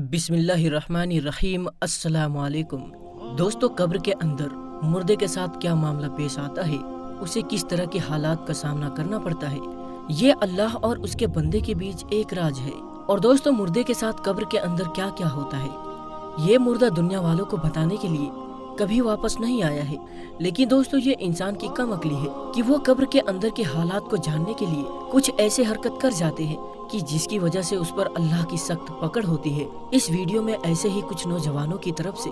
बिस्मिल्लाहिर्रहमानिर्रहीम। अस्सलामुअलैकुम। दोस्तों, कब्र के अंदर मुर्दे के साथ क्या मामला पेश आता है, उसे किस तरह के हालात का सामना करना पड़ता है, ये अल्लाह और उसके बंदे के बीच एक राज है। और दोस्तों, मुर्दे के साथ कब्र के अंदर क्या क्या होता है, ये मुर्दा दुनिया वालों को बताने के लिए कभी वापस नहीं आया है। लेकिन दोस्तों, ये इंसान की कम अक्ली है कि वो कब्र के अंदर के हालात को जानने के लिए कुछ ऐसे हरकत कर जाते हैं कि जिसकी वजह से उस पर अल्लाह की सख्त पकड़ होती है। इस वीडियो में ऐसे ही कुछ नौजवानों की तरफ से,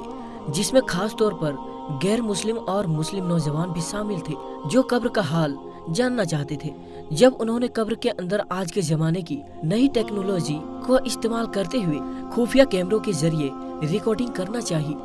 जिसमें खास तौर पर गैर मुस्लिम और मुस्लिम नौजवान भी शामिल थे, जो कब्र का हाल जानना चाहते थे। जब उन्होंने कब्र के अंदर आज के जमाने की नई टेक्नोलॉजी को इस्तेमाल करते हुए खुफिया कैमरों के जरिए रिकॉर्डिंग करना चाहिए,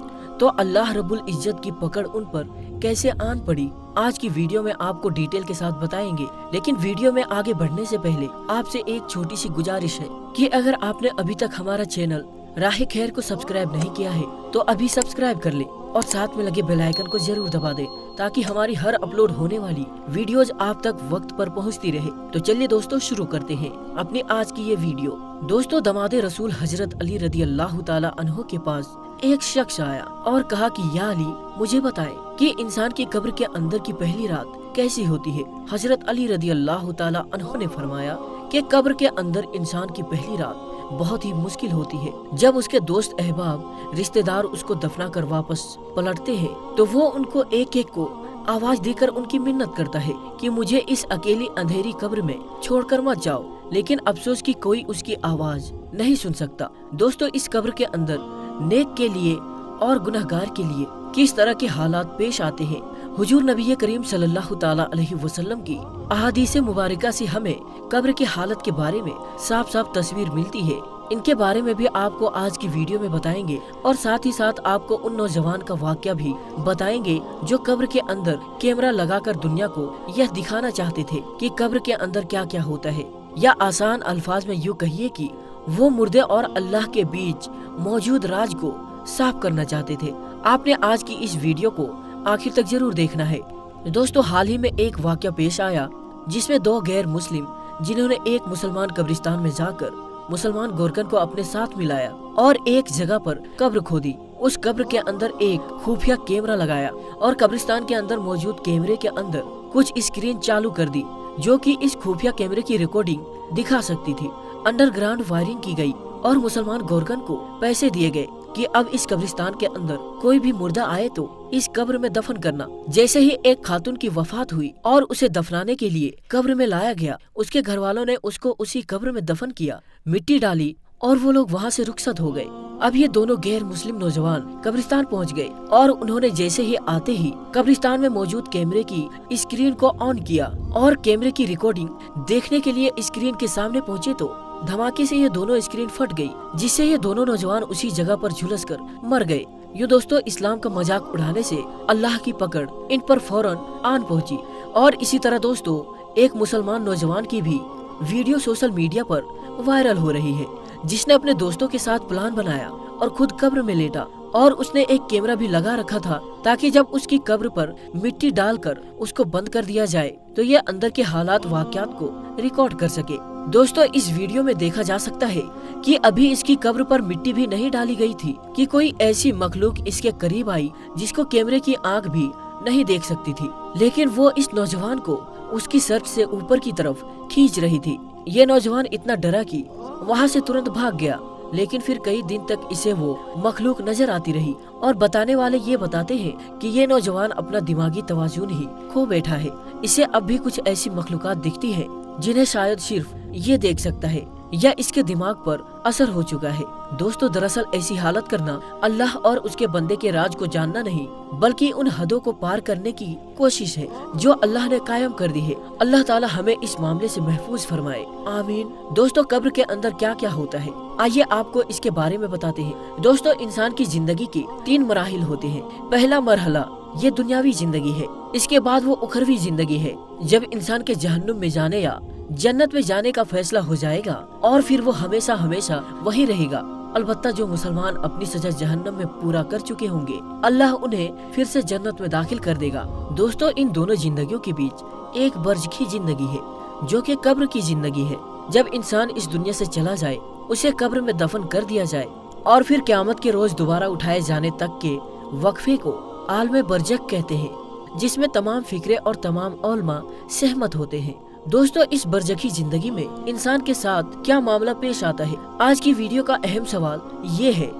तो अल्लाह रब्बुल इज्जत की पकड़ उन पर कैसे आन पड़ी, आज की वीडियो में आपको डिटेल के साथ बताएंगे। लेकिन वीडियो में आगे बढ़ने से पहले आपसे एक छोटी सी गुजारिश है कि अगर आपने अभी तक हमारा चैनल राह खैर को सब्सक्राइब नहीं किया है तो अभी सब्सक्राइब कर ले और साथ में लगे बेल आइकन को जरूर दबा दे, ताकि हमारी हर अपलोड होने वाली वीडियोज आप तक वक्त पर पहुंचती रहे। तो चलिए दोस्तों, शुरू करते हैं अपनी आज की ये वीडियो। दोस्तों, दमादे रसूल हजरत अली रदी अल्लाह ताला अन्हो के पास एक शख्स आया और कहा कि या अली, मुझे बताएं कि इंसान की कब्र के अंदर की पहली रात कैसी होती है। हजरत अली रदी अल्लाह ताला अन्हो ने फरमाया कि कब्र के अंदर इंसान की पहली रात बहुत ही मुश्किल होती है। जब उसके दोस्त अहबाब रिश्तेदार उसको दफना कर वापस पलटते हैं तो वो उनको एक एक को आवाज देकर उनकी मिन्नत करता है कि मुझे इस अकेली अंधेरी कब्र में छोड़कर मत जाओ, लेकिन अफसोस कि कोई उसकी आवाज नहीं सुन सकता। दोस्तों, इस कब्र के अंदर नेक के लिए और गुनहगार के लिए किस तरह के हालात पेश आते हैं, हुजूर नबी करीम सल्लल्लाहु ताला अलैहि वसल्लम की अहादीस मुबारका से हमें कब्र की हालत के बारे में साफ साफ तस्वीर मिलती है। इनके बारे में भी आपको आज की वीडियो में बताएंगे और साथ ही साथ आपको उन नौजवान का वाकया भी बताएंगे जो कब्र के अंदर कैमरा लगाकर दुनिया को यह दिखाना चाहते थे कि कब्र के अंदर क्या क्या होता है, या आसान अल्फाज में यूँ कहिए कि वो मुर्दे और अल्लाह के बीच मौजूद राज को साफ करना चाहते थे। आपने आज की इस वीडियो को आखिर तक जरूर देखना है। दोस्तों, हाल ही में एक वाकया पेश आया जिसमें दो गैर मुस्लिम, जिन्होंने एक मुसलमान कब्रिस्तान में जाकर मुसलमान गोरकन को अपने साथ मिलाया और एक जगह पर कब्र खोदी, उस कब्र के अंदर एक खुफिया कैमरा लगाया और कब्रिस्तान के अंदर मौजूद कैमरे के अंदर कुछ स्क्रीन चालू कर दी जो कि इस खुफिया कैमरे की रिकॉर्डिंग दिखा सकती थी। अंडरग्राउंड वायरिंग की गई और मुसलमान गोरकन को पैसे दिए गए कि अब इस कब्रिस्तान के अंदर कोई भी मुर्दा आए तो इस कब्र में दफन करना। जैसे ही एक खातून की वफात हुई और उसे दफनाने के लिए कब्र में लाया गया, उसके घर वालों ने उसको उसी कब्र में दफन किया, मिट्टी डाली और वो लोग वहाँ से रुखसत हो गए। अब ये दोनों गैर मुस्लिम नौजवान कब्रिस्तान पहुँच गए और उन्होंने जैसे ही आते ही कब्रिस्तान में मौजूद कैमरे की स्क्रीन को ऑन किया और कैमरे की रिकॉर्डिंग देखने के लिए स्क्रीन के सामने पहुँचे तो धमाके से ये दोनों स्क्रीन फट गई, जिससे ये दोनों नौजवान उसी जगह पर झुलस कर मर गए। यूँ दोस्तों, इस्लाम का मजाक उड़ाने से अल्लाह की पकड़ इन पर फौरन आन पहुंची। और इसी तरह दोस्तों, एक मुसलमान नौजवान की भी वीडियो सोशल मीडिया पर वायरल हो रही है, जिसने अपने दोस्तों के साथ प्लान बनाया और खुद कब्र में लेटा और उसने एक कैमरा भी लगा रखा था ताकि जब उसकी कब्र पर मिट्टी डालकर उसको बंद कर दिया जाए तो ये अंदर के हालात वाकयात को रिकॉर्ड कर सके। दोस्तों, इस वीडियो में देखा जा सकता है कि अभी इसकी कब्र पर मिट्टी भी नहीं डाली गई थी कि कोई ऐसी मखलूक इसके करीब आई जिसको कैमरे की आंख भी नहीं देख सकती थी, लेकिन वो इस नौजवान को उसकी सर से ऊपर की तरफ खींच रही थी। ये नौजवान इतना डरा कि वहाँ से तुरंत भाग गया, लेकिन फिर कई दिन तक इसे वो मखलूक नजर आती रही। और बताने वाले ये बताते हैं कि ये नौजवान अपना दिमागी तवाजुन ही खो बैठा है। इसे अब भी कुछ ऐसी मखलूकात दिखती है जिन्हें शायद सिर्फ ये देख सकता है या इसके दिमाग पर असर हो चुका है। दोस्तों, दरअसल ऐसी हालत करना अल्लाह और उसके बंदे के राज को जानना नहीं, बल्कि उन हदों को पार करने की कोशिश है जो अल्लाह ने कायम कर दी है। अल्लाह ताला हमें इस मामले से महफूज फरमाए, आमीन। दोस्तों, कब्र के अंदर क्या क्या होता है, आइए आपको इसके बारे में बताते हैं। दोस्तों, इंसान की जिंदगी के 3 मराहिल होते हैं। पहला मरहला ये दुनियावी जिंदगी है, इसके बाद वो उखरवी जिंदगी है जब इंसान के जहन्नुम में जाने या जन्नत में जाने का फैसला हो जाएगा और फिर वो हमेशा हमेशा वही रहेगा। अलबत्ता जो मुसलमान अपनी सजा जहन्नम में पूरा कर चुके होंगे, अल्लाह उन्हें फिर से जन्नत में दाखिल कर देगा। दोस्तों, इन दोनों जिंदगियों के बीच एक बरज़खी जिंदगी है जो कि कब्र की जिंदगी है। जब इंसान इस दुनिया से चला जाए, उसे कब्र में दफन कर दिया जाए और फिर क़यामत के रोज दोबारा उठाए जाने तक के वक्फे को आलम बरज़ख कहते हैं, जिसमें तमाम फिक्रे और तमाम उलमा सहमत होते हैं। दोस्तों, इस बरज़खी जिंदगी में इंसान के साथ क्या मामला पेश आता है, आज की वीडियो का अहम सवाल ये है।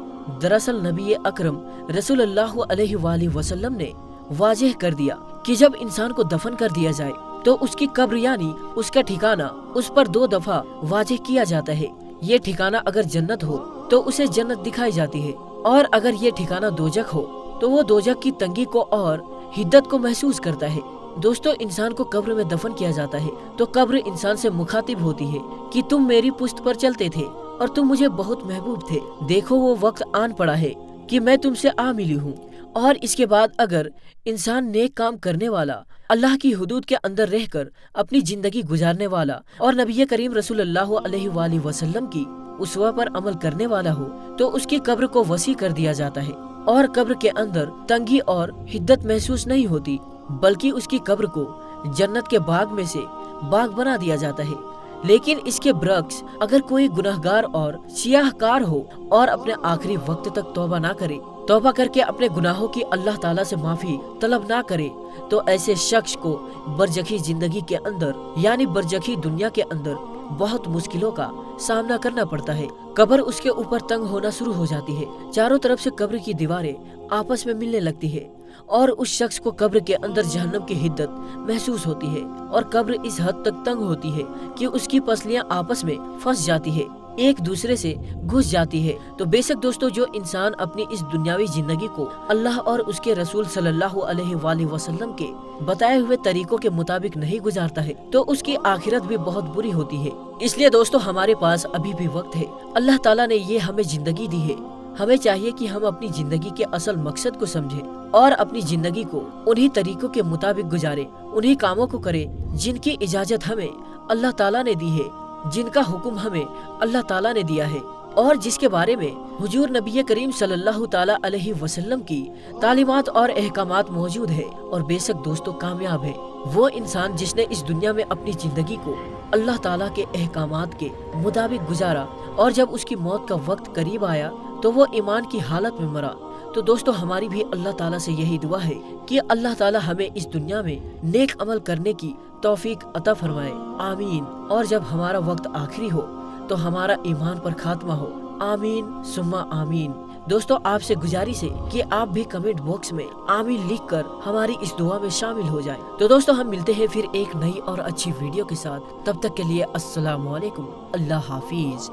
दरअसल नबी अकरम रसूलुल्लाह अलैहि वसल्लम ने वाज़ेह कर दिया कि जब इंसान को दफन कर दिया जाए तो उसकी कब्र यानी उसका ठिकाना उस पर 2 दफा वाज़ेह किया जाता है। ये ठिकाना अगर जन्नत हो तो उसे जन्नत दिखाई जाती है, और अगर ये ठिकाना दोजख हो तो वो दोजख की तंगी को और हिद्दत को महसूस करता है। दोस्तों, इंसान को कब्र में दफन किया जाता है तो कब्र इंसान से मुखातिब होती है कि तुम मेरी पुश्त पर चलते थे और तुम मुझे बहुत महबूब थे। देखो वो वक्त आन पड़ा है कि मैं तुमसे आ मिली हूँ। और इसके बाद अगर इंसान नेक काम करने वाला, अल्लाह की हुदूद के अंदर रहकर अपनी जिंदगी गुजारने वाला और नबी करीम रसूलुल्लाह अलैहि वसल्लम की उसवा पर अमल करने वाला हो तो उसकी कब्र को वसी कर दिया जाता है और कब्र के अंदर तंगी और हिद्दत महसूस नहीं होती, बल्कि उसकी कब्र को जन्नत के बाग में से बाग बना दिया जाता है। लेकिन इसके बरक्स अगर कोई गुनाहगार और सियाहकार हो और अपने आखिरी वक्त तक तौबा ना करे, तौबा करके अपने गुनाहों की अल्लाह ताला से माफी तलब ना करे, तो ऐसे शख्स को बरज़खी जिंदगी के अंदर यानी बरज़खी दुनिया के अंदर बहुत मुश्किलों का सामना करना पड़ता है। कब्र उसके ऊपर तंग होना शुरू हो जाती है, चारों तरफ से कब्र की दीवारें आपस में मिलने लगती है और उस शख्स को कब्र के अंदर जहन्नम की हिद्दत महसूस होती है और कब्र इस हद तक तंग होती है कि उसकी पसलियां आपस में फंस जाती है, एक दूसरे से घुस जाती है। तो बेशक दोस्तों, जो इंसान अपनी इस दुनियावी जिंदगी को अल्लाह और उसके रसूल सल्लल्लाहु अलैहि वसल्लम के बताए हुए तरीकों के मुताबिक नहीं गुजारता है तो उसकी आखिरत भी बहुत बुरी होती है। इसलिए दोस्तों, हमारे पास अभी भी वक्त है। अल्लाह ताला ने ये हमें जिंदगी दी है, हमें चाहिए कि हम अपनी जिंदगी के असल मकसद को समझें और अपनी जिंदगी को उन्हीं तरीकों के मुताबिक गुजारें, उन्हीं कामों को करें जिनकी इजाजत हमें अल्लाह ताला ने दी है, जिनका हुक्म हमें अल्लाह ताला ने दिया है और जिसके बारे में हुजूर नबी करीम सल्लल्लाहु ताला अलैहि वसल्लम की तालीमात और अहकामात मौजूद है। और बेशक दोस्तों, कामयाब है वो इंसान जिसने इस दुनिया में अपनी जिंदगी को अल्लाह ताला के अहकामात के मुताबिक गुजारा और जब उसकी मौत का वक्त करीब आया तो वो ईमान की हालत में मरा। तो दोस्तों, हमारी भी अल्लाह ताला से यही दुआ है कि अल्लाह ताला हमें इस दुनिया में नेक अमल करने की तौफीक अता फरमाए, आमीन। और जब हमारा वक्त आखिरी हो तो हमारा ईमान पर खात्मा हो, आमीन सुम्मा आमीन। दोस्तों, आपसे गुजारिश है कि आप भी कमेंट बॉक्स में आमीन लिखकर हमारी इस दुआ में शामिल हो जाएं। तो दोस्तों, हम मिलते हैं फिर एक नई और अच्छी वीडियो के साथ। तब तक के लिए अस्सलाम वालेकुम, अल्लाह हाफिज।